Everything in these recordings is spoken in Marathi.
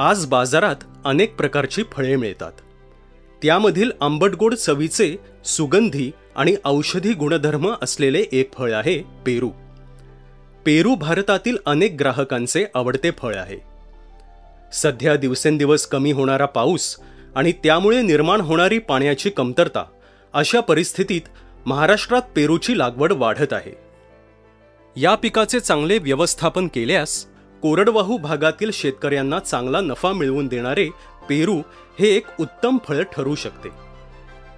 आज बाजारात अनेक प्रकारची फळे मिळतात। त्यामधील आंबटगोड चवीचे, सुगंधी आणि औषधी गुणधर्म असलेले एक फळ आहे पेरू। पेरू भारतातील अनेक ग्राहकांचे आवडते फळ आहे। सध्या दिवसेंदिवस कमी होणारा पाऊस आणि त्यामुळे निर्माण होणारी पाण्याची कमतरता अशा परिस्थितीत महाराष्ट्रात पेरूची लागवड वाढत आहे। या पिकाचे चांगले व्यवस्थापन केल्यास कोरडवाहू भागातील शेतकऱ्यांना चांगला नफा मिळवून देणारे पेरू हे एक उत्तम फळ ठरू शकते।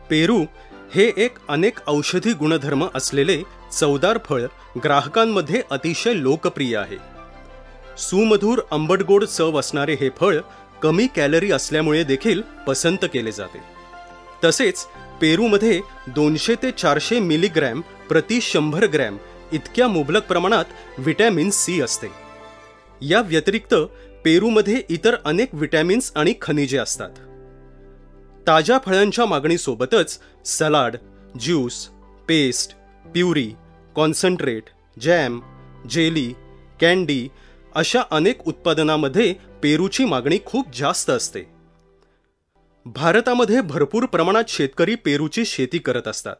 पेरू हे एक अनेक औषधी गुणधर्म असलेले चवदार फळ ग्राहकांमध्ये अतिशय लोकप्रिय आहे। सुमधुर आंबटगोड चव असणारे हे फळ कमी कॅलरी असल्यामुळे देखील पसंत केले जाते। तसेच पेरूमध्ये 200 ते 400 मिलीग्रॅम प्रति 100 ग्रॅम इतक्या मुबलक प्रमाणात विटॅमिन सी असते। या व्यतिरिक्त पेरूमध्ये इतर अनेक विटॅमिन्स आणि खनिजे असतात। ताज्या फळांच्या मागणीसोबतच salad, juice, paste, puree, concentrate, jam, jelly, candy अशा अनेक उत्पादनांमध्ये पेरूची मागणी खूप जास्त असते। भारतामध्ये भरपूर प्रमाणात शेतकरी पेरूची शेती करत असतात।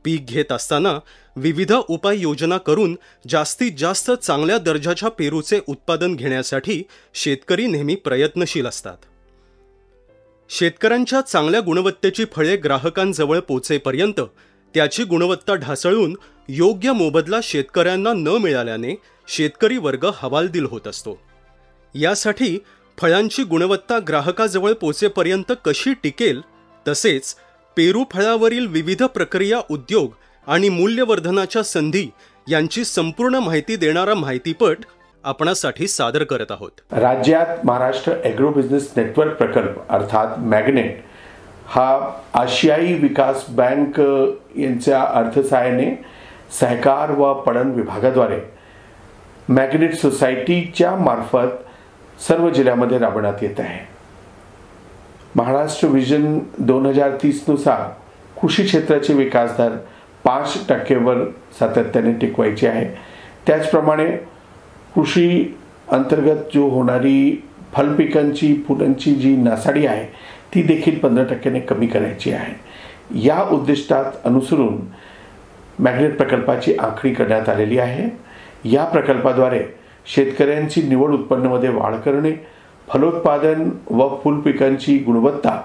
पीक घेत असताना विविध उपाययोजना करून जास्तीत जास्त चांगल्या दर्जाच्या पेरूचे उत्पादन घेण्यासाठी शेतकरी नेहमी प्रयत्नशील असतात। शेतकऱ्यांच्या चांगल्या गुणवत्तेची फळे ग्राहकांजवळ पोहोचेपर्यंत त्याची गुणवत्ता ढासळून योग्य मोबदला शेतकऱ्यांना न मिळाल्याने शेतकरी वर्ग हवालदिल होत असतो। यासाठी फळांची गुणवत्ता ग्राहकाजवळ पोहोचेपर्यंत कशी टिकेल, तसेच पेरू फळावरील विविध प्रक्रिया उद्योग आणि मूल्यवर्धनाच्या संधी यांची संपूर्ण माहिती देणारा माहितीपट आपणासाठी सादर करत आहोत। राज्यात महाराष्ट्र ॲग्रो बिझनेस नेटवर्क प्रकल्प अर्थात मॅग्नेट हा आशियाई विकास बँक यांच्या अर्थसहाय्याने सहकार व पणन विभागाद्वारे मॅग्नेट सोसायटीच्या मार्फत सर्व जिल्ह्यामध्ये राबवण्यात येत आहे। महाराष्ट्र विजन 2030 नुसार कृषी क्षेत्राचे विकास दर 5% सातत्याने टिकवायचे आहे। त्याचप्रमाणे कृषी अंतर्गत जो होणारी फलपिकांची फुलांची जी नासाडी आहे ती देखील 15% कमी करायची आहे। या उद्दिष्टात अनुसरून मॅग्नेट प्रकल्पाची आखणी करण्यात आलेली आहे। या प्रकल्पाद्वारे शेतकऱ्यांची निवड उत्पन्नामध्ये वाढ करणे, फलोत्पादन व फुलपिकांची गुणवत्ता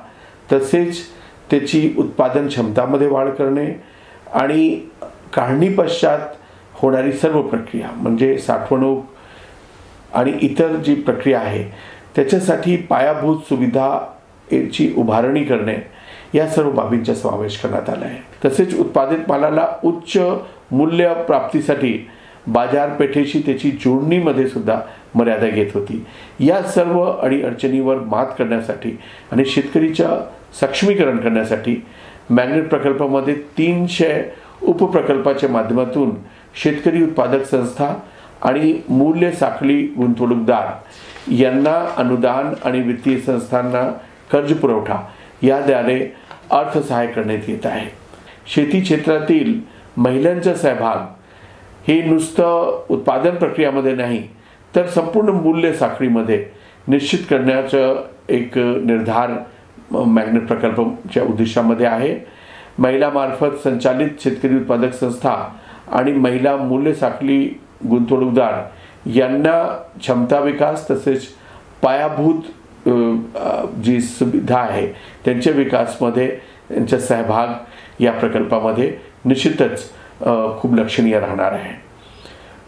तसेच त्याची उत्पादन क्षमतामध्ये वाढ करणे आणि काढणी पश्चात होणारी सर्व प्रक्रिया म्हणजे साठवणूक आणि इतर जी प्रक्रिया आहे त्याच्यासाठी पायाभूत सुविधाची उभारणी करणे या सर्व बाबींचा समावेश करण्यात आला आहे। तसेच उत्पादित मालाला उच्च मूल्य प्राप्तीसाठी बाजारपेठेशी त्याची जोडणीमध्ये सुद्धा मर्यादा येत होती। या सर्व अडीअडचणीवर मात करण्यासाठी आणि शेतकरीच्या सक्षमीकरण करण्यासाठी मॅग्नेट प्रकल्पामध्ये 300 उपप्रकल्पाच्या माध्यमातून शेतकरी उत्पादक संस्था आणि मूल्य साखळी गुंतवणूकदार यांना अनुदान आणि वित्तीय संस्थांना कर्ज पुरवठा याद्वारे अर्थसहाय्य करण्यात येत आहे। शेती क्षेत्रातील महिलांचा सहभाग हे नुसतं उत्पादन प्रक्रियामध्ये नाही तर संपूर्ण मूल्य साखळीमध्ये निश्चित करण्याचा एक निर्धार मॅग्नेट प्रकल्पाच्या उद्दिष्टामध्ये आहे। महिलामार्फत संचालित शेतकरी उत्पादक संस्था आणि महिला मूल्य साखळी गुंतवणूकदार यांना क्षमता विकास तसेच पायाभूत जी सुविधा आहे त्यांच्या विकासामध्ये त्यांचा सहभाग या प्रकल्पामध्ये निश्चितच खूप लक्षणीय राहणार आहे।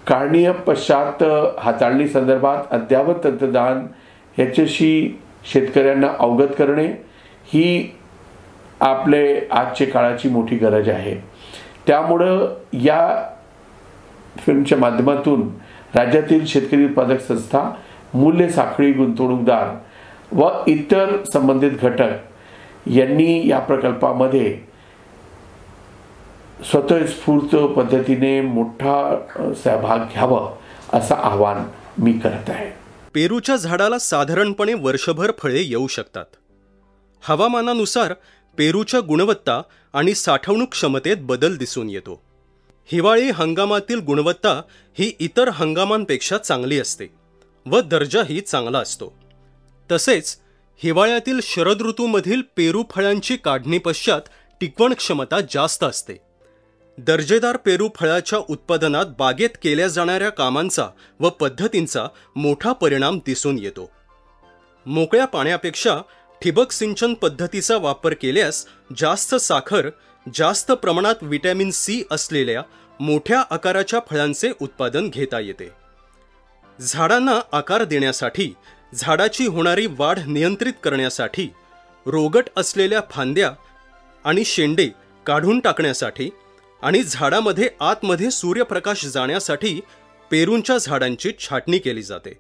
काढणी पश्चात हाताळणी संदर्भात अद्ययावत तंत्रज्ञान याच्याशी शेतकऱ्यांना अवगत करणे ही आपले आजच्या काळाची मोठी गरज आहे। त्यामुळं या फिल्मच्या माध्यमातून राज्यातील शेतकरी उत्पादक संस्था, मूल्य साखळी गुंतवणूकदार व इतर संबंधित घटक यांनी या प्रकल्पामध्ये स्वतःस्फूर्त पद्धतीने मोठा सहभाग घ्यावा असं आवाहन मी करत आहे। पेरूच्या झाडाला साधारणपणे वर्षभर फळे येऊ शकतात। हवामानानुसार पेरूच्या गुणवत्ता आणि साठवणूक क्षमतेत बदल दिसून येतो। हिवाळी हंगामातील गुणवत्ता ही इतर हंगामांपेक्षा चांगली असते व दर्जाही चांगला असतो। तसेच हिवाळ्यातील शरद ऋतूमधील पेरू फळांची काढणी पश्चात टिकवण क्षमता जास्त असते. दर्जेदार पेरू फळाच्या उत्पादनात बागेत केल्या जाणाऱ्या कामांचा व पद्धतींचा मोठा परिणाम दिसून येतो. मोकळ्या पाण्यापेक्षा ठिबक सिंचन पद्धतीचा वापर केल्यास जास्त साखर, जास्त प्रमाणात व्हिटॅमिन सी असलेल्या मोठ्या आकाराच्या फळांचे उत्पादन घेता येते. झाडांना आकार देण्यासाठी, झाडाची होणारी वाढ नियंत्रित करण्यासाठी, रोगट असलेल्या फांद्या आणि शेंडे काढून टाकण्यासाठी आणि झाडामध्ये आतमध्ये सूर्यप्रकाश जाण्यासाठी पेरूंच्या झाडांची छाटणी केली जाते.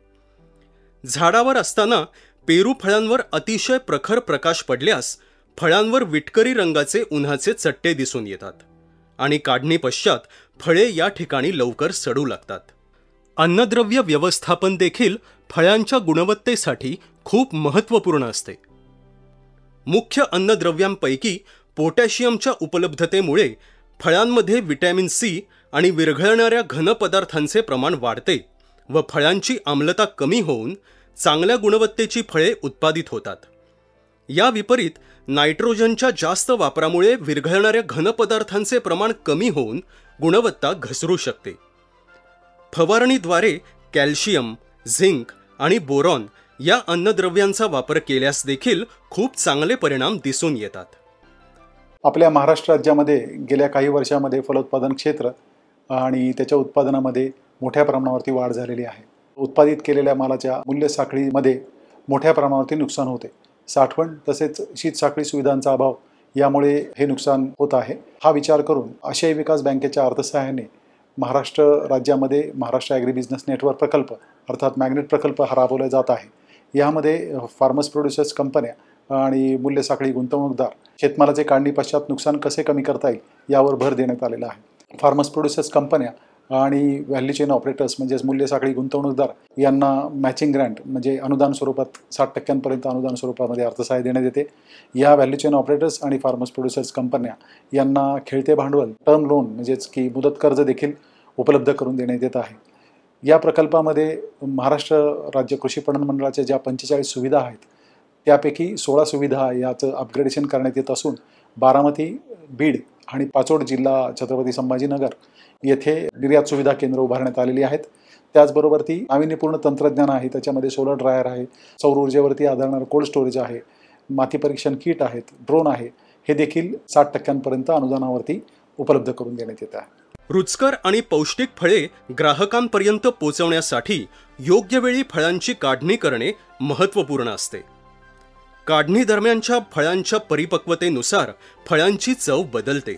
झाडावर असताना पेरू फळांवर अतिशय प्रखर प्रकाश पडल्यास फळांवर विटकरी रंगाचे उन्हाचे चट्टे दिसून येतात आणि काढणी पश्चात फळे या ठिकाणी लवकर सडू लागतात. अन्नद्रव्य व्यवस्थापन देखील फळांच्या गुणवत्तेसाठी खूप महत्त्वपूर्ण असते. मुख्य अन्नद्रव्यांपैकी पोटॅशियमच्या उपलब्धतेमुळे फळांमध्ये व्हिटॅमिन सी आणि विरघळणाऱ्या घन पदार्थांचे प्रमाण वाढते व फळांची आम्लता कमी होऊन चांगल्या गुणवत्तेची फळे उत्पादित होतात. या विपरीत नायट्रोजनच्या जास्त वापरामुळे विरघळणाऱ्या घन पदार्थांचे प्रमाण कमी होऊन गुणवत्ता घसरू शकते. फवारणीद्वारे कॅल्शियम, झिंक आणि बोरॉन या अन्नद्रव्यांचा वापर केल्यास देखील खूप चांगले परिणाम दिसून येतात. आपल्या महाराष्ट्र राज्यामध्ये गेल्या काही वर्षांमध्ये फलोत्पादन क्षेत्र आणि त्याच्या उत्पादनामध्ये मोठ्या प्रमाणावरती वाढ झालेली आहे. उत्पादित केलेल्या मालाच्या मूल्य साखळीमध्ये मोठ्या प्रमाणावरती नुकसान होते. साठवण तसेच शीत साखळी सुविधांचा अभाव यामुळे हे नुकसान होत आहे. हा विचार करून आशियाई विकास बँकेच्या अर्थसहाय्याने महाराष्ट्र राज्यामध्ये महाराष्ट्र ॲग्री बिझनेस नेटवर्क प्रकल्प अर्थात मॅग्नेट प्रकल्प हा राबवला जात आहे. यामध्ये फार्मर्स प्रोड्युसर्स कंपन्या आणि मूल्य साखळी गुंतवणूकदार शेतमालाचे काढणी पश्चात नुकसान कसे कमी करता येईल यावर भर देण्यात आलेला आहे. फार्मर्स प्रोड्युसर्स कंपन्या आणि व्हॅल्यू चेन ऑपरेटर्स म्हणजेच मूल्य साखळी गुंतवणूकदार यांना मॅचिंग ग्रँट म्हणजे अनुदान स्वरूपात 60% अनुदान स्वरूपामध्ये अर्थसहाय्य देण्यात येते. या व्हॅल्यू चेन ऑपरेटर्स आणि फार्मर्स प्रोड्युसर्स कंपन्या यांना खेळते भांडवल टर्म लोन म्हणजेच की मुदत कर्ज देखील उपलब्ध करून देण्यात येत आहे. या प्रकल्पामध्ये महाराष्ट्र राज्य कृषी पणन मंडळाच्या ज्या 45 सुविधा आहेत त्यापैकी 16 सुविधा याचं अपग्रेडेशन करण्यात येत असून बारामती, बीड आणि पाचोड जिल्हा छत्रपती संभाजीनगर येथे निर्यात सुविधा केंद्र उभारण्यात आलेली आहेत. त्याचबरोबर ती नाविन्यपूर्ण तंत्रज्ञान आहे. त्याच्यामध्ये सोलर ड्रायर आहे, सौर ऊर्जेवरती आधारणारं कोल्ड स्टोरेज आहे, माती परीक्षण किट आहेत, ड्रोन आहे. हे देखील 60% अनुदानावरती उपलब्ध करून देण्यात येत आहे. रुचकर आणि पौष्टिक फळे ग्राहकांपर्यंत पोहोचवण्यासाठी योग्य वेळी फळांची काढणी करणे महत्त्वपूर्ण असते. काढणी दरम्यानच्या फळांच्या परिपक्वतेनुसार फळांची चव बदलते.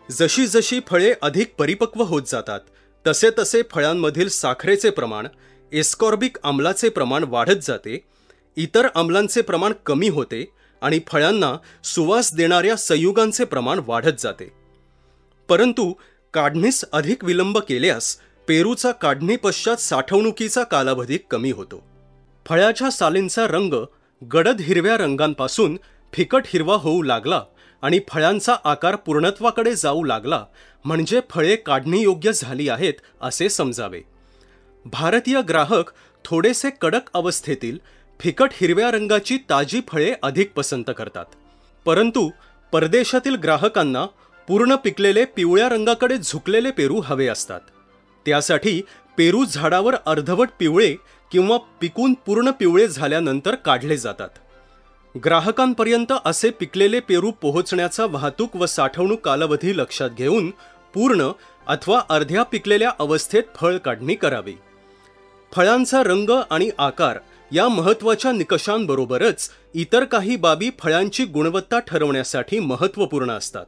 जशी जशी फळे अधिक परिपक्व होत जातात तसे तसे फळांमधील साखरेचे प्रमाण, एस्कॉर्बिक आम्लाचे प्रमाण वाढत जाते, इतर आम्लांचे प्रमाण कमी होते आणि फळांना सुवास देणाऱ्या संयुगांचे प्रमाण वाढत जाते. परंतु काढणीस अधिक विलंब केल्यास पेरूचा काढणी पश्चात साठवणुकीचा कालावधी कमी होतो. फळाच्या सालींचा रंग गडद हिरव्या रंगांपासून फिकट हिरवा होऊ लागला आणि फळांचा आकार पूर्णत्वाकडे जाऊ लागला म्हणजे फळे काढणीयोग्य झाली आहेत असे समजावे. भारतीय ग्राहक थोडेसे कडक अवस्थेतील फिकट हिरव्या रंगाची ताजी फळे अधिक पसंत करतात. परंतु परदेशातील ग्राहकांना पूर्ण पिकलेले पिवळ्या रंगाकडे झुकलेले पेरू हवे असतात. त्यासाठी पेरू झाडावर अर्धवट पिवळे किंवा पिकून पूर्ण पिवळे झाल्यानंतर काढले जातात. ग्राहकांपर्यंत असे पिकलेले पेरू पोहोचण्याचा वाहतूक व साठवणूक कालावधी लक्षात घेऊन पूर्ण अथवा अर्ध्या पिकलेल्या अवस्थेत फळ काढणी करावी. फळांचा रंग आणि आकार या महत्त्वाच्या निकषांबरोबरच इतर काही बाबी फळांची गुणवत्ता ठरवण्यासाठी महत्त्वपूर्ण असतात.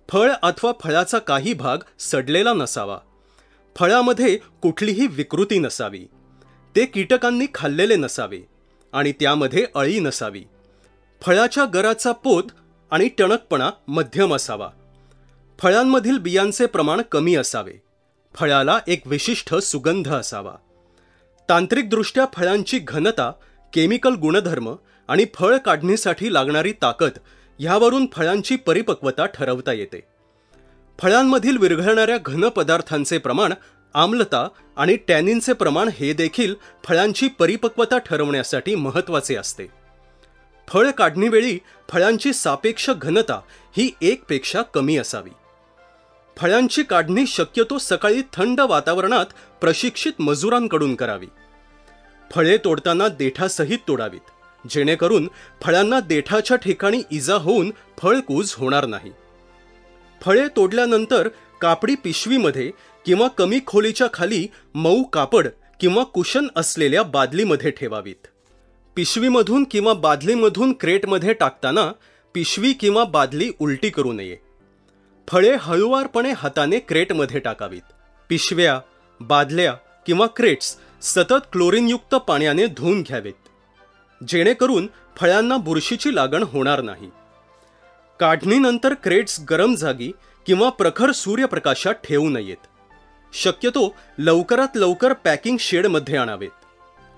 फळ अथवा फळाचा काही भाग सडलेला नसावा. फळामध्ये कुठलीही विकृती नसावी. ते कीटकांनी खाल्लेले नसावे आणि त्यामध्ये अळी नसावी. फळाच्या गराचा पोत आणि टणकपणा मध्यम असावा. फळांमधील बियांचे प्रमाण कमी असावे. फळाला एक विशिष्ट सुगंध असावा. तांत्रिकदृष्ट्या फळांची घनता, केमिकल गुणधर्म आणि फळ काढणीसाठी लागणारी ताकद ह्यावरून फळांची परिपक्वता ठरवता येते. फळांमधील विरघळणाऱ्या घन पदार्थांचे प्रमाण आम्लता आणि टॅनिनचे प्रमाण हे देखील फळांची परिपक्वता ठरवण्यासाठी महत्त्वाचे असते. फळ काढणीवेळी फळांची सापेक्ष घनता ही 1 पेक्षा कमी असावी. फळांची काढणी शक्यतो सकाळी थंड वातावरणात प्रशिक्षित मजुरांकडून करावी. फळे तोडताना देठासहित तोडावीत, जेणेकरून फळांना देठाच्या ठिकाणी इजा होऊन फळकूज होणार नाही. फळे तोडल्यानंतर कापडी पिशवीमध्ये किंवा कमी खोलीच्या खाली मऊ कापड किंवा कुशन असलेल्या बादलीमध्ये ठेवावीत. पिशवीमधून किंवा बादलीमधून क्रेटमध्ये टाकताना पिशवी किंवा बादली उलटी करू नये. फळे हळुवारपणे हाताने क्रेटमध्ये टाकावीत. पिशव्या, बादल्या किंवा क्रेट्स सतत क्लोरीनयुक्त पाण्याने धुवून घ्यावेत, जेणेकरून फळांना बुरशीची लागण होणार नाही. काढणीनंतर क्रेट्स गरम जागी किंवा प्रखर सूर्यप्रकाशात ठेवू नयेत. शक्यतो लवकरात लवकर पॅकिंग शेडमध्ये आणावेत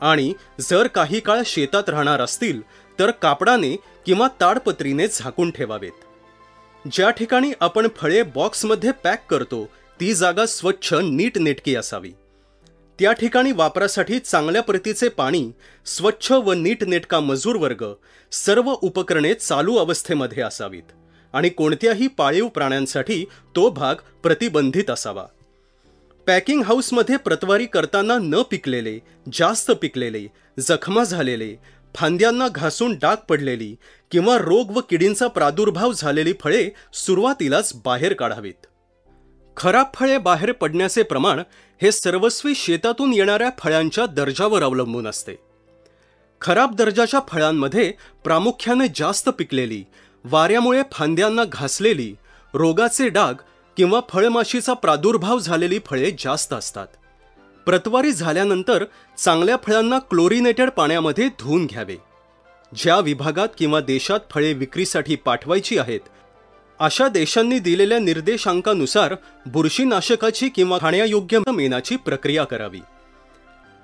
आणि जर काही काळ शेतात राहणार असतील तर कापडाने किंवा ताडपत्रीने झाकून ठेवावेत. ज्या ठिकाणी आपण फळे बॉक्समध्ये पॅक करतो ती जागा स्वच्छ नीटनेटकी असावी. त्या ठिकाणी वापरासाठी चांगल्या प्रतीचे पाणी, स्वच्छ व नीटनेटका मजूर वर्ग, सर्व उपकरणे चालू अवस्थेमध्ये असावीत आणि कोणत्याही पाळीव प्राण्यांसाठी तो भाग प्रतिबंधित असावा. पॅकिंग हाऊसमध्ये प्रतवारी करताना न पिकलेले, जास्त पिकलेले, जखमा झालेले, फांद्यांना घासून डाग पडलेली किंवा रोग व किडींचा प्रादुर्भाव झालेली फळे सुरुवातीलाच बाहेर काढावीत. खराब फळे बाहेर पडण्याचे प्रमाण हे सर्वस्वी शेतातून येणाऱ्या फळांच्या दर्जावर अवलंबून असते. खराब दर्जाच्या फळांमध्ये प्रामुख्याने जास्त पिकलेली, वाऱ्यामुळे फांद्यांना घासलेली, रोगाचे डाग किंवा फळमाशीचा प्रादुर्भाव झालेली फळे जास्त असतात. प्रतवारी झाल्यानंतर चांगल्या फळांना क्लोरिनेटेड पाण्यामध्ये धुवून घ्यावे. ज्या विभागात किंवा देशात फळे विक्रीसाठी पाठवायची आहेत अशा देशांनी दिलेल्या निर्देशांकानुसार बुरशीनाशकाची किंवा खाण्यायोग्य मेणाची प्रक्रिया करावी.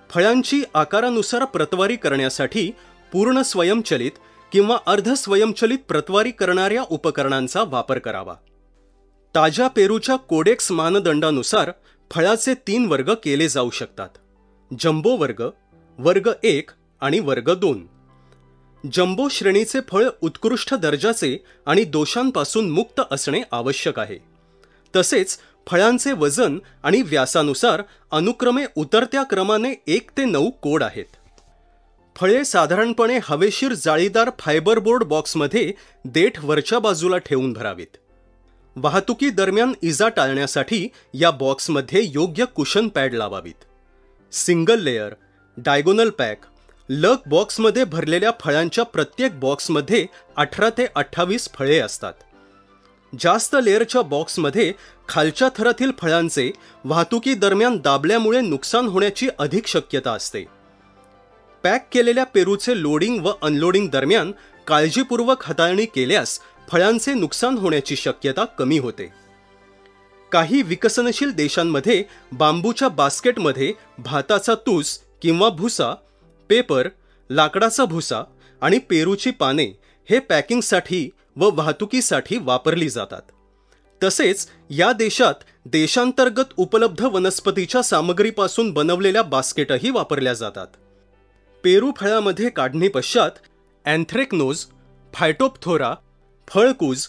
फळांची आकारानुसार प्रतवारी करण्यासाठी पूर्ण स्वयंचलित किंवा अर्ध स्वयंचलित प्रतवारी करणाऱ्या उपकरणांचा वापर करावा. ताज्या पेरूच्या कोडेक्स मानदंडानुसार फळाचे 3 वर्ग केले जाऊ शकतात: जंबो वर्ग, वर्ग 1 आणि वर्ग 2. जंबो श्रेणीचे फळ उत्कृष्ट दर्जाचे आणि दोषांपासून मुक्त असणे आवश्यक आहे. तसेच फळांचे वजन आणि व्यासानुसार अनुक्रमे उतरत्या क्रमाने 1 ते 9 कोड आहेत. फळे साधारणपणे हवेशीर जाळीदार फायबरबोर्ड बॉक्समध्ये देठ वरच्या बाजूला ठेवून भरावीत. वाहतुकी दरम्यान इजा टाळण्यासाठी या बॉक्समध्ये योग्य कुशन पॅड लावावीत. सिंगल लेयर, डायगोनल पॅक, लग बॉक्समध्ये भरलेल्या फळांच्या प्रत्येक बॉक्समध्ये 18 ते 28 फळे असतात. जास्त लेअरच्या बॉक्समध्ये खालच्या थरातील फळांचे वाहतुकी दरम्यान दाबल्यामुळे नुकसान होण्याची अधिक शक्यता असते. पॅक केलेल्या पेरूचे लोडिंग व अनलोडिंग दरम्यान काळजीपूर्वक हाताळणी केल्यास फळांचे नुकसान होण्याची शक्यता कमी होते. काही विकसनशील देशांमध्ये बांबूच्या बास्केटमध्ये भाताचा तूस किंवा भुसा, पेपर, लाकडाचा भुसा आणि पेरूची पाने हे पॅकिंगसाठी व वाहतुकीसाठी वापरली जातात. तसेच या देशात देशांतर्गत उपलब्ध वनस्पतीच्या सामग्रीपासून बनवलेल्या बास्केटही वापरल्या जातात. पेरू फळामध्ये काढणी पश्चात अँथ्रेक्नोज, फायटोप्थोरा, फळकूज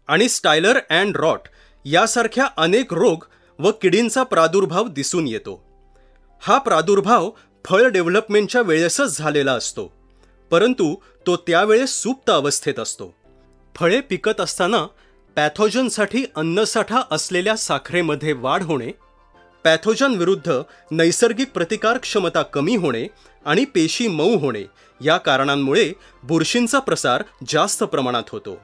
आणि स्टायलर अँड रॉट यासारख्या अनेक रोग व किडींचा प्रादुर्भाव दिसून येतो. हा प्रादुर्भाव फळ डेव्हलपमेंटच्या वेळेसच झालेला असतो, परंतु तो त्यावेळेस सुप्त अवस्थेत असतो. फळे पिकत असताना पॅथोजनसाठी अन्नसाठा असलेल्या साखरेमध्ये वाढ होणे, पॅथोजन विरुद्ध नैसर्गिक प्रतिकार क्षमता कमी होणे आणि पेशी मऊ होणे या कारणांमुळे बुरशींचा प्रसार जास्त प्रमाणात होतो.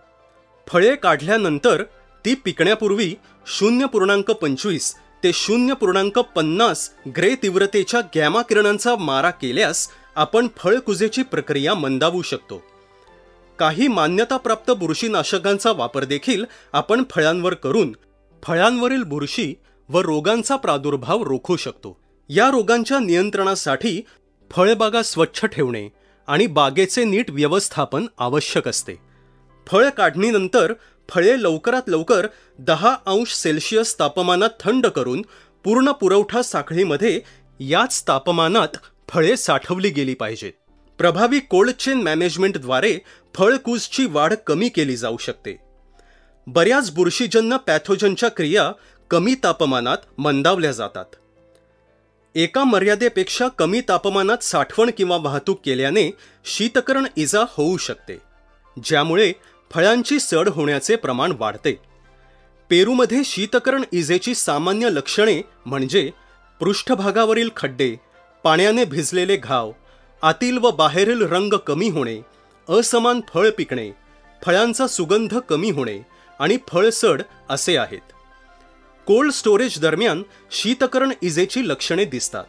फळे काढल्यानंतर ती पिकण्यापूर्वी 0.25 ते 0.50 ग्रे तीव्रतेच्या गॅमा किरणांचा मारा केल्यास आपण फळकुजेची प्रक्रिया मंदावू शकतो. काही मान्यताप्राप्त बुरशीनाशकांचा वापर देखील आपण फळांवर करून फळांवरील बुरशी व रोगांचा प्रादुर्भाव रोखू शकतो. या रोगांच्या नियंत्रणासाठी फळबागा स्वच्छ ठेवणे आणि बागेचे नीट व्यवस्थापन आवश्यक असते. फळ काढणीनंतर फळे लवकरात लवकर 10 अंश सेल्सिअस तापमानात थंड करून पूर्ण पुरवठा साखळीमध्ये याच तापमानात फळे साठवली गेली पाहिजेत. प्रभावी कोल्ड चेन मॅनेजमेंटद्वारे फळकूजची वाढ कमी केली जाऊ शकते. बऱ्याच बुरशीजन्य पॅथोजनच्या क्रिया कमी तापमानात मंदावल्या जातात. एका मर्यादेपेक्षा कमी तापमानात साठवण किंवा वाहतूक केल्याने शीतकरण इजा होऊ शकते, ज्यामुळे फळांची सड होण्याचे प्रमाण वाढते. पेरूमध्ये शीतकरण इजेची सामान्य लक्षणे म्हणजे पृष्ठभागावरील खड्डे, पाण्याने भिजलेले घाव, आतील व बाहेरील रंग कमी होणे, असमान फळ पिकणे, फळांचा सुगंध कमी होणे आणि फळसड असे आहेत. कोल्ड स्टोरेज दरम्यान शीतकरण इजेची लक्षणे दिसतात,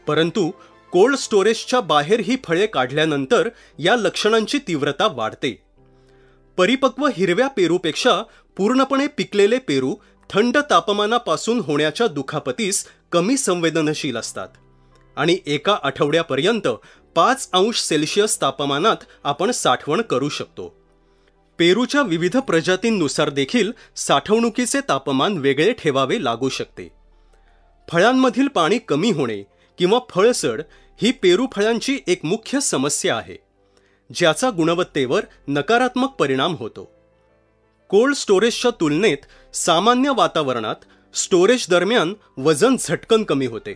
परंतु कोल्ड स्टोरेजच्या बाहेर ही फळे काढल्यानंतर या लक्षणांची तीव्रता वाढते. परिपक्व हिरव्या पेरूपेक्षा पूर्णपणे पिकलेले पेरू थंड तापमानापासून होण्याच्या दुखापतीस कमी संवेदनशील असतात आणि एका आठवड्यापर्यंत 5 अंश सेल्सिअस तापमानात आपण साठवण करू शकतो. पेरूच्या विविध प्रजातींनुसार देखील साठवणुकीचे तापमान वेगळे ठेवावे लागू शकते. फळांमधील पाणी कमी होणे किंवा फळसड ही पेरू फळांची एक मुख्य समस्या आहे, ज्याचा गुणवत्तेवर नकारात्मक परिणाम होतो. कोल्ड स्टोरेजच्या तुलनेत सामान्य वातावरणात स्टोरेज दरम्यान वजन झटकन कमी होते.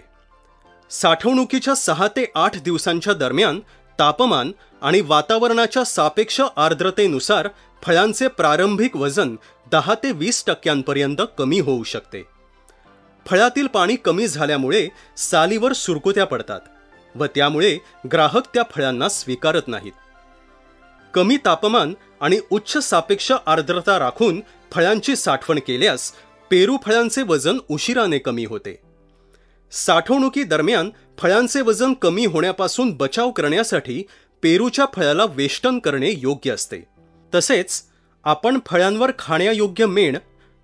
साठवणुकीच्या 6 ते 8 दिवसांच्या दरम्यान तापमान आणि वातावरणाच्या सापेक्ष आर्द्रतेनुसार फळांचे प्रारंभिक वजन 10 ते 20% कमी होऊ शकते. फळातील पाणी कमी झाल्यामुळे सालीवर सुरकुत्या पडतात व त्यामुळे ग्राहक त्या फळांना स्वीकारत नाहीत. कमी तापमान आणि उच्च सापेक्ष आर्द्रता राखून फळांची साठवण केल्यास पेरू फळांचे वजन उशिराने कमी होते. साठवणुकी दरम्यान फळांचे वजन कमी होण्यापासून बचाव करण्यासाठी पेरूच्या फळाला वेष्टन करणे योग्य असते. तसेच आपण फळांवर खाण्यायोग्य मेण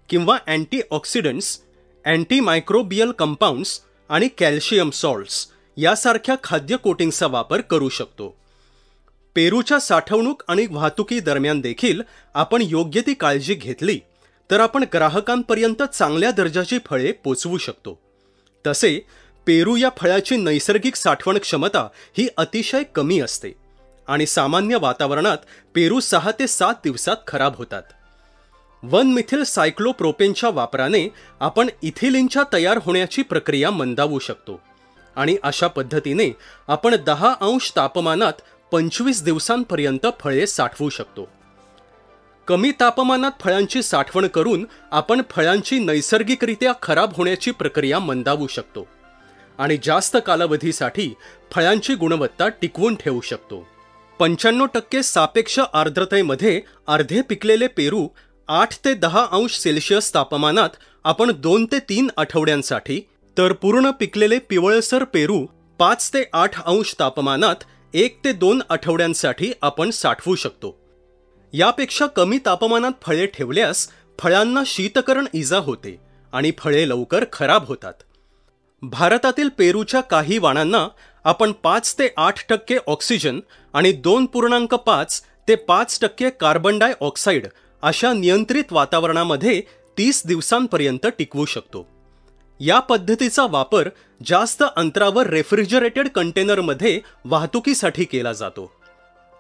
किंवा अँटीऑक्सिडंट्स, अँटीमायक्रोबियल कंपाऊंड्स आणि कॅल्शियम सॉल्ट्स यासारख्या खाद्य कोटिंग्सचा वापर करू शकतो. पेरूच्या साठवणूक आणि वाहतुकी दरम्यान देखील आपण योग्य ती काळजी घेतली तर आपण ग्राहकांपर्यंत चांगल्या दर्जाची फळे पोचवू शकतो. तसे पेरू या फळाची नैसर्गिक साठवण क्षमता ही अतिशय कमी असते आणि सामान्य वातावरणात पेरू 6 ते 7 दिवसात खराब होतात. 1-मिथिल सायक्लोप्रोपेनच्या वापराने आपण इथिलिनच्या तयार होण्याची प्रक्रिया मंदावू शकतो आणि अशा पद्धतीने आपण 10 अंश तापमानात 25 दिवसांपर्यंत फळे साठवू शकतो. कमी तापमानात फळांची साठवण करून आपण फळांची नैसर्गिकरित्या खराब होण्याची प्रक्रिया मंदावू शकतो आणि जास्त कालावधीसाठी फळांची गुणवत्ता टिकवून ठेवू शकतो. 95% सापेक्ष आर्द्रतेमध्ये अर्धे पिकलेले पेरू 8 ते 10 अंश सेल्सिअस तापमानात आपण 2 ते 3 आठवड्यांसाठी, तर पूर्ण पिकलेले पिवळसर पेरू 5 ते 8 अंश तापमानात 1 ते 2 आठवड्यांसाठी आपण साठवू शकतो. यापेक्षा कमी तापमानात फळे ठेवल्यास फळांना शीतकरण इजा होते आणि फळे लवकर खराब होतात. भारतातील पेरूच्या काही वाणांना आपण 5 ते 8% ऑक्सिजन आणि 2.5 ते 5% कार्बन डायऑक्साईड अशा नियंत्रित वातावरणामध्ये 30 दिवसांपर्यंत टिकवू शकतो. या पद्धतीचा वापर जास्त अंतरावर रेफ्रिजरेटेड कंटेनरमध्ये वाहतुकीसाठी केला जातो.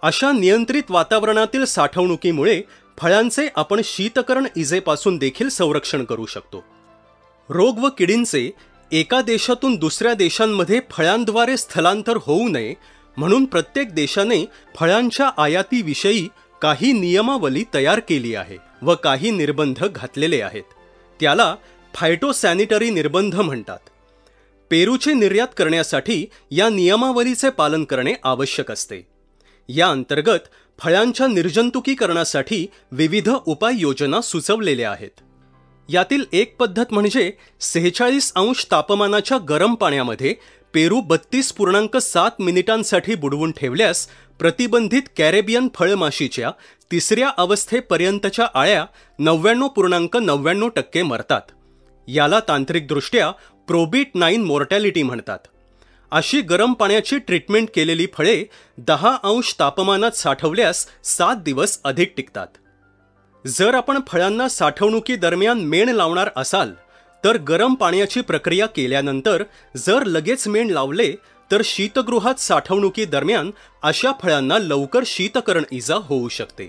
अशा नियंत्रित वातावरणातील साठवणुकीमुळे फळांचे आपण शीतकरण इजेपासून देखील संरक्षण करू शकतो. रोग व किडींचे एका देशातून दुसऱ्या देशांमध्ये फळांद्वारे स्थलांतर होऊ नये म्हणून प्रत्येक देशाने फळांच्या आयातीविषयी काही नियमावली तयार केली आहे व काही निर्बंध घातलेले आहेत. त्याला फायटोसॅनिटरी निर्बंध म्हणतात. पेरूचे निर्यात करण्यासाठी या नियमावलीचे पालन करणे आवश्यक असते. या अंतर्गत फळांच्या निर्जंतुकीकरणासाठी विविध उपाययोजना सुचवलेल्या आहेत. यातील एक पद्धत म्हणजे 46 अंश तापमानाच्या गरम पाण्यामध्ये पेरू 32.7 मिनिटांसाठी बुडवून ठेवल्यास प्रतिबंधित कॅरेबियन फळमाशीच्या 3ऱ्या अवस्थेपर्यंतच्या आळ्या 99.99% मरतात. याला तांत्रिकदृष्ट्या प्रोबिट 9 मॉर्टॅलिटी म्हणतात. अशी गरम पाण्याची ट्रीटमेंट केलेली फळे 10 अंश तापमानात साठवल्यास 7 दिवस अधिक टिकतात. जर आपण फळांना साठवणुकी दरम्यान मेण लावणार असाल तर गरम पाण्याची प्रक्रिया केल्यानंतर जर लगेच मेण लावले तर शीतगृहात साठवणुकीदरम्यान अशा फळांना लवकर शीतकरण इजा होऊ शकते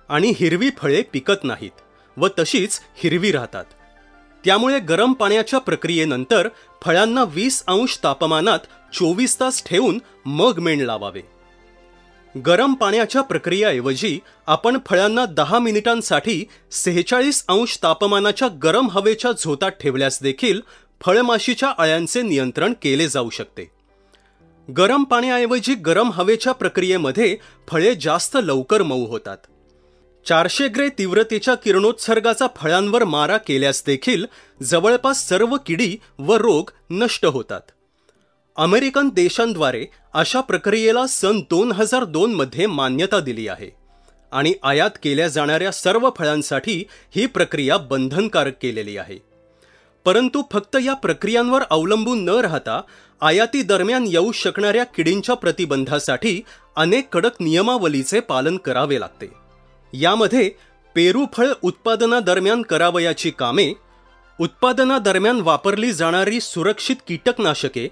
आणि हिरवी फळे पिकत नाहीत व तशीच हिरवी राहतात. त्यामुळे गरम पाण्याच्या प्रक्रियेनंतर फळांना 20 अंश तापमानात 24 तास ठेवून मग मेण लावावे. गरम पाण्याच्या प्रक्रियेऐवजी आपण फळांना 10 मिनिटांसाठी 46 अंश तापमानाच्या गरम हवेच्या झोतात ठेवल्यास देखील फळमाशीच्या अळ्यांचे नियंत्रण केले जाऊ शकते. गरम पाण्याऐवजी गरम हवेच्या प्रक्रियेमध्ये फळे जास्त लवकर मऊ होतात. 400 ग्रे तीव्रतेच्या किरणोत्सर्गाचा फळांवर मारा केल्यास देखील जवळपास सर्व किडी व रोग नष्ट होतात. अमेरिकन देशांद्वारे अशा प्रक्रियेला सन 2002 मध्ये मान्यता दिली आहे आणि आयात केल्या जाणाऱ्या सर्व फळांसाठी ही प्रक्रिया बंधनकारक केलेली आहे. परंतु फक्त या प्रक्रियांवर अवलंबून न राहता आयाती दरम्यान येऊ शकणाऱ्या किडींच्या प्रतिबंधासाठी अनेक कडक नियमावलीचे पालन करावे लागते. यामध्ये पेरू फळ उत्पादनादरम्यान करावयाची कामे, उत्पादनादरम्यान वापरली जाणारी सुरक्षित कीटकनाशके,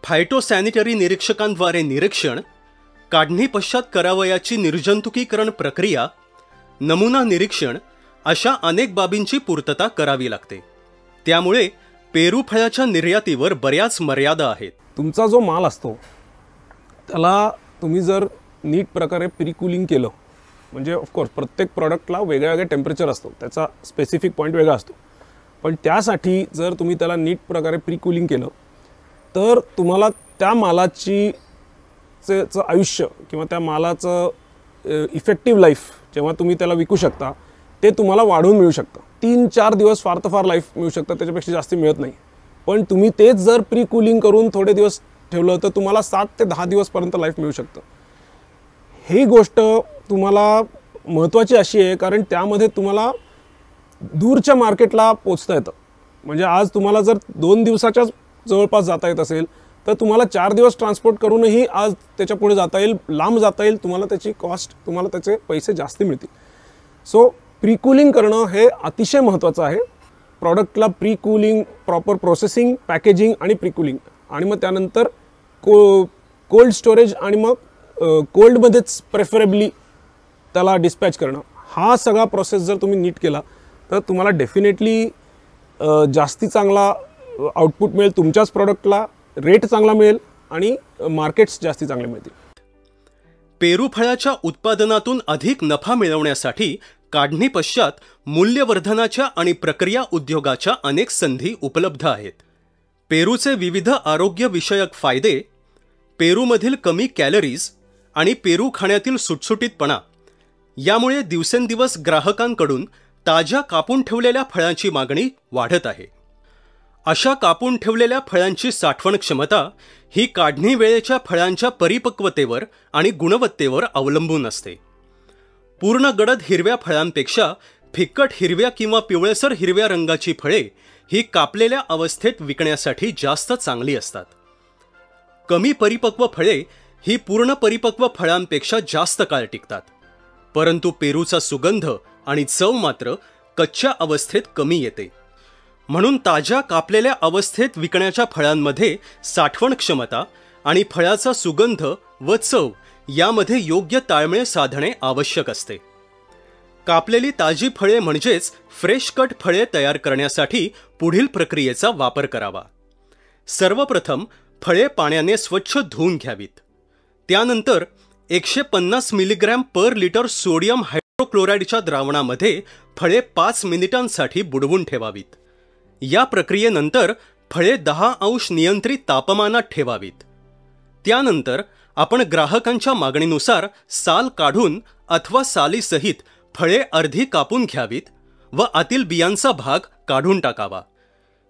फायटोसॅनिटरी निरीक्षकांद्वारे निरीक्षण, काढणी पश्चात करावयाची निर्जंतुकीकरण प्रक्रिया, नमुना निरीक्षण अशा अनेक बाबींची पूर्तता करावी लागते. त्यामुळे पेरू फळाच्या निर्यातीवर बऱ्याच मर्यादा आहेत. तुमचा जो माल असतो त्याला तुम्ही जर नीट प्रकारे प्रीकूलिंग केलं, म्हणजे ऑफकोर्स प्रत्येक प्रॉडक्टला वेगळ्या टेम्परेचर असतो, त्याचा स्पेसिफिक पॉईंट वेगळा असतो, पण त्यासाठी जर तुम्ही त्याला नीट प्रकारे प्रीकूलिंग केलं तर तुम्हाला त्या मालाचं आयुष्य किंवा त्या मालाचं इफेक्टिव्ह लाईफ जेव्हा तुम्ही त्याला विकू शकता ते तुम्हाला वाढवून मिळू शकतं. 3-4 दिवस फार तर फार लाईफ मिळू शकतं, त्याच्यापेक्षा जास्त मिळत नाही. पण तुम्ही तेच जर प्रीकूलिंग करून थोडे दिवस ठेवलं तर तुम्हाला 7 ते 10 दिवसपर्यंत लाईफ मिळू शकतं. ही गोष्ट तुम्हाला महत्त्वाची अशी आहे कारण त्यामध्ये तुम्हाला दूरच्या मार्केटला पोचता येतं. म्हणजे आज तुम्हाला जर 2 दिवसाच्या जवळपास जाता येत असेल तर तुम्हाला 4 दिवस ट्रान्सपोर्ट करूनही आज त्याच्या पुढे जाता येईल, लांब जाता येईल, तुम्हाला त्याची कॉस्ट, तुम्हाला त्याचे पैसे जास्त मिळतील. सो प्रीकूलिंग करणं हे अतिशय महत्त्वाचं आहे. प्रॉडक्टला प्रीकूलिंग, प्रॉपर प्रोसेसिंग, पॅकेजिंग आणि प्रीकूलिंग आणि मग त्यानंतर कोल्ड स्टोरेज आणि मग कोल्डमध्येच प्रेफरेबली त्याला डिस्पॅच करणं, हा सगळा प्रोसेस जर तुम्ही नीट केला तर तुम्हाला डेफिनेटली जास्ती चांगला आउटपुट मिळेल, तुमच्याच प्रॉडक्टला रेट चांगला मिळेल आणि मार्केट्स जास्ती चांगले मिळतील. पेरू फळाच्या उत्पादनातून अधिक नफा मिळवण्यासाठी काढणी पश्चात मूल्यवर्धनाच्या आणि प्रक्रिया उद्योगाच्या अनेक संधी उपलब्ध आहेत. पेरूचे विविध आरोग्यविषयक फायदे, पेरूमधील कमी कॅलरीज आणि पेरू खाण्यातील सुटसुटीतपणा यामुळे दिवसेंदिवस ग्राहकांकडून ताज्या कापून ठेवलेल्या फळांची मागणी वाढत आहे. अशा कापून ठेवलेल्या फळांची साठवण क्षमता ही काढणी वेळेच्या फळांच्या परिपक्वतेवर आणि गुणवत्तेवर अवलंबून असते. पूर्ण गडद हिरव्या फळांपेक्षा फिक्कट हिरव्या किंवा पिवळसर हिरव्या रंगाची फळे ही कापलेल्या अवस्थेत विकण्यासाठी जास्त चांगली असतात. कमी परिपक्व फळे ही पूर्ण परिपक्व फळांपेक्षा जास्त काळ टिकतात, परंतु पेरूचा सुगंध आणि चव मात्र कच्च्या अवस्थेत कमी येते. म्हणून ताज्या कापलेल्या अवस्थेत विकण्याच्या फळांमध्ये साठवण क्षमता आणि फळाचा सुगंध व चव यामध्ये योग्य ताळमेळ साधणे आवश्यक असते. कापलेली ताजी फळे म्हणजेच फ्रेश कट फळे तयार करण्यासाठी पुढील प्रक्रियेचा वापर करावा. सर्वप्रथम फळे पाण्याने स्वच्छ धुवून घ्यावीत. त्यानंतर 150 मिलीग्रॅम पर लिटर सोडियम हायड्रोक्लोराईडच्या द्रावणामध्ये फळे 5 मिनिटांसाठी बुडवून ठेवावीत. या प्रक्रियेनंतर फळे 10 अंश नियंत्रित तापमानात ठेवावीत. त्यानंतर आपण ग्राहकांच्या मागणीनुसार साल काढून अथवा सालीसहित फळे अर्धी कापून घ्यावीत व आतील बियांचा भाग काढून टाकावा.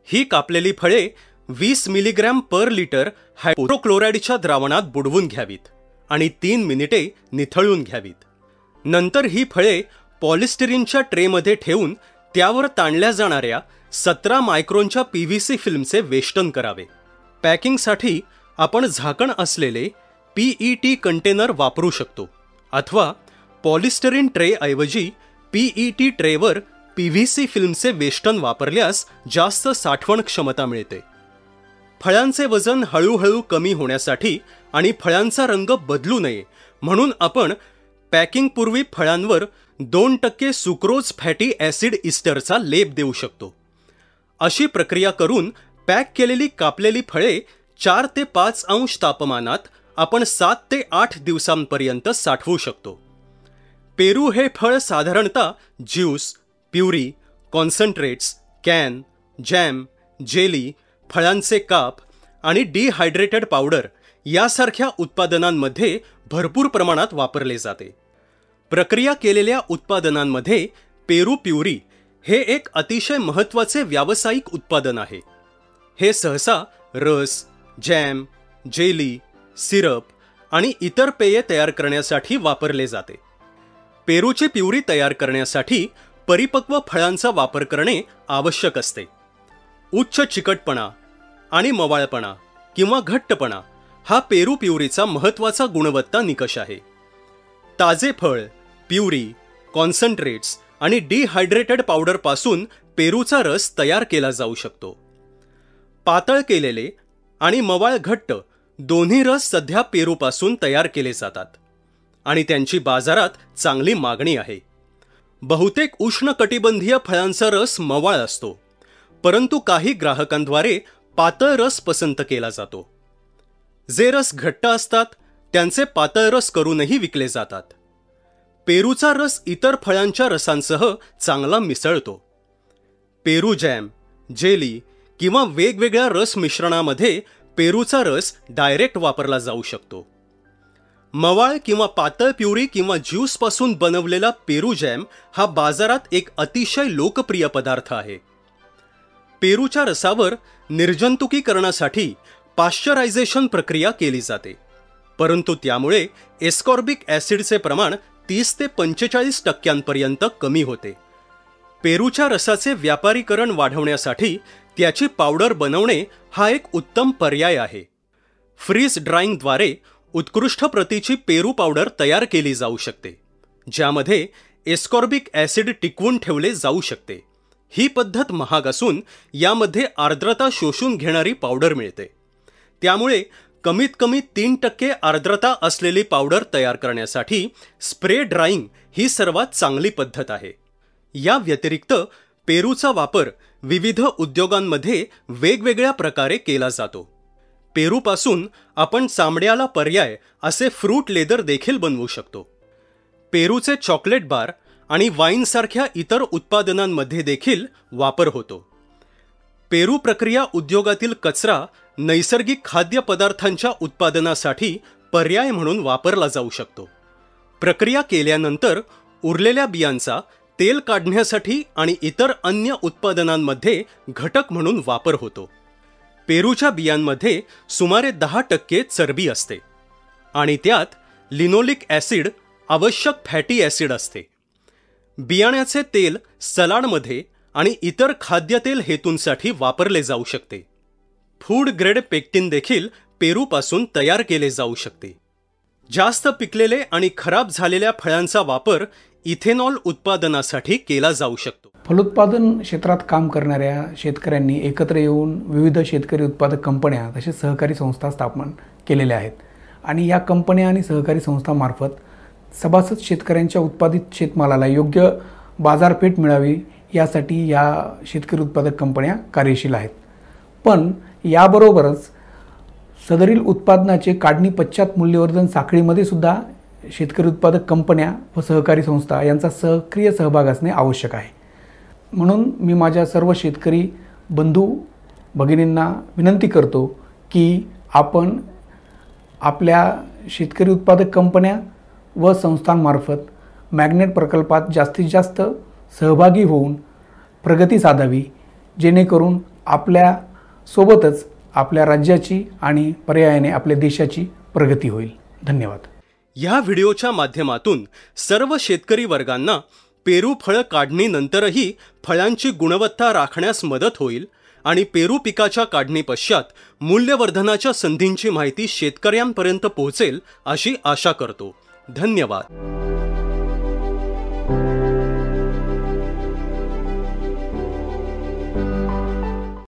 ही कापलेली फळे 20 मिलीग्रॅम पर लिटर हायड्रोक्लोराईडच्या द्रावणात बुडवून घ्यावीत आणि 3 मिनिटे निथळून घ्यावीत. नंतर ही फळे पॉलिस्टिरीनच्या ट्रेमध्ये ठेवून त्यावर ताणल्या जाणाऱ्या 17 मायक्रोनच्या PVC फिल्मचे वेष्टन करावे. पॅकिंगसाठी आपण झाकण असलेले PET कंटेनर वापरू शकतो अथवा पॉलिस्टिरीन ट्रेऐवजी PET ट्रेवर PVC फिल्मचे वेष्टन वापरल्यास जास्त साठवण क्षमता मिळते. फळांचे वजन हळूहळू कमी होण्यासाठी आणि फळांचा रंग बदलू नये म्हणून आपण पॅकिंगपूर्वी फळांवर 2% सुक्रोज फॅटी ॲसिड इस्टरचा लेप देऊ शकतो. अशी प्रक्रिया करून पॅक केलेली कापलेली फळे 4 ते 5 अंश तापमानात आपण 7 ते 8 दिवसांपर्यंत साठवू शकतो. पेरू हे फळ साधारणतः juice, puree, concentrates, can, jam, jelly, फळांचे काप आणि डिहायड्रेटेड पावडर यासारख्या उत्पादनांमध्ये भरपूर प्रमाणात वापरले जाते. प्रक्रिया केलेल्या उत्पादनांमध्ये पेरू प्युरी हे एक अतिशय महत्त्वाचे व्यावसायिक उत्पादन आहे. हे सहसा रस, जॅम, जेली, सिरप आणि इतर पेये तयार करण्यासाठी वापरले जाते. पेरूची प्युरी तयार करण्यासाठी परिपक्व फळांचा वापर करणे आवश्यक असते. उच्च चिकटपणा आणि मवाळपणा किंवा घट्टपणा हा पेरू प्युरीचा महत्त्वाचा गुणवत्ता निकष आहे. ताजे फळ, प्युरी, कॉन्सन्ट्रेट्स आणि डिहायड्रेटेड पावडरपासून पेरूचा रस तयार केला जाऊ शकतो. पातळ केलेले आणि मवाळ घट्ट दोन्ही रस सध्या पेरूपासून तयार केले जातात आणि त्यांची बाजारात चांगली मागणी आहे. बहुतेक उष्णकटिबंधीय फळांचा रस मवाळ असतो, परंतु काही ग्राहकांद्वारे पातळ रस पसंत केला जातो. जे रस घट्ट असतात त्यांचे पातळ रस करूनही विकले जातात. पेरूचा रस इतर फळांच्या रसांसह चांगला मिसळतो. पेरू जॅम, जेली किंवा वेगवेगळ्या रस मिश्रणामध्ये पेरूचा रस डायरेक्ट वापरला जाऊ शकतो. मवाळ किंवा पातळ प्युरी किंवा ज्यूसपासून बनवलेला पेरू जॅम हा बाजारात एक अतिशय लोकप्रिय पदार्थ आहे. पेरूच्या रसावर निर्जंतुकीकरणासाठी पाश्चरायझेशन प्रक्रिया केली जाते, परंतु त्यामुळे एस्कॉर्बिक ॲसिडचे प्रमाण 30 ते 45% कमी होते. पेरूच्या रसाचे व्यापारीकरण वाढवण्यासाठी त्याची पावडर बनवणे हा एक उत्तम पर्याय आहे. फ्रीज ड्राईंगद्वारे उत्कृष्ट प्रतीची पेरू पावडर तयार केली जाऊ शकते, ज्यामध्ये एस्कॉर्बिक ॲसिड टिकवून ठेवले जाऊ शकते. ही पद्धत महाग असून यामध्ये आर्द्रता शोषून घेणारी पावडर मिळते. त्यामुळे कमीत कमी 3% आर्द्रता असलेली पावडर तयार करण्यासाठी स्प्रे ड्राईंग ही सर्वात चांगली पद्धत आहे. या व्यतिरिक्त पेरूचा वापर विविध उद्योगांमध्ये वेगवेगळ्या प्रकारे केला जातो. पेरूपासून आपण चामड्याला पर्याय असे फ्रूट लेदर देखील बनवू शकतो. पेरूचे चॉकलेट बार आणि वाईनसारख्या इतर उत्पादनांमध्ये देखील वापर होतो. पेरू प्रक्रिया उद्योगातील कचरा नैसर्गिक खाद्यपदार्थांच्या उत्पादनासाठी पर्याय म्हणून वापरला जाऊ शकतो. प्रक्रिया केल्यानंतर उरलेल्या बियांचा तेल काढण्यासाठी आणि इतर अन्य उत्पादनांमध्ये घटक म्हणून वापर होतो. पेरूच्या बियांमध्ये सुमारे 10% चरबी असते आणि त्यात लिनोलिक ॲसिड आवश्यक फॅटी ॲसिड असते. बियाण्याचे तेल सलाडमध्ये आणि इतर खाद्यतेल हेतूंसाठी वापरले जाऊ शकते. फूड ग्रेड पेक्टिन देखील पेरूपासून तयार केले जाऊ शकते. जास्त पिकलेले आणि खराब झालेल्या फळांचा वापर इथेनॉल उत्पादनासाठी केला जाऊ शकतो. फलोत्पादन क्षेत्रात काम करणाऱ्या शेतकऱ्यांनी एकत्र येऊन विविध शेतकरी उत्पादक कंपन्या तसेच सहकारी संस्था स्थापन केलेल्या आहेत आणि या कंपन्या आणि सहकारी संस्थांमार्फत सभासद शेतकऱ्यांच्या उत्पादित शेतमालाला योग्य बाजारपेठ मिळावी यासाठी या शेतकरी उत्पादक कंपन्या कार्यशील आहेत. पण याबरोबरच सदरील उत्पादनाचे काढणी पश्चात मूल्यवर्धन साखळीमध्ये सुद्धा शेतकरी उत्पादक कंपन्या व सहकारी संस्था यांचा सक्रिय सहभाग असणे आवश्यक आहे. म्हणून मी माझ्या सर्व शेतकरी बंधू भगिनींना विनंती करतो की आपण आपल्या शेतकरी उत्पादक कंपन्या व संस्थांमार्फत मॅग्नेट प्रकल्पात जास्तीत जास्त सहभागी होऊन प्रगती साधावी, जेणेकरून आपल्या सोबतच आपल्या राज्याची आणि पर्यायाने आपल्या देशाची प्रगती होईल. धन्यवाद. या व्हिडिओच्या माध्यमातून सर्व शेतकरी वर्गांना पेरू फळ काढणीनंतरही फळांची गुणवत्ता राखण्यास मदत होईल आणि पेरू पिकाच्या काढणी पश्चात मूल्यवर्धनाच्या संधींची माहिती शेतकऱ्यांपर्यंत पोहोचेल अशी आशा करतो. धन्यवाद.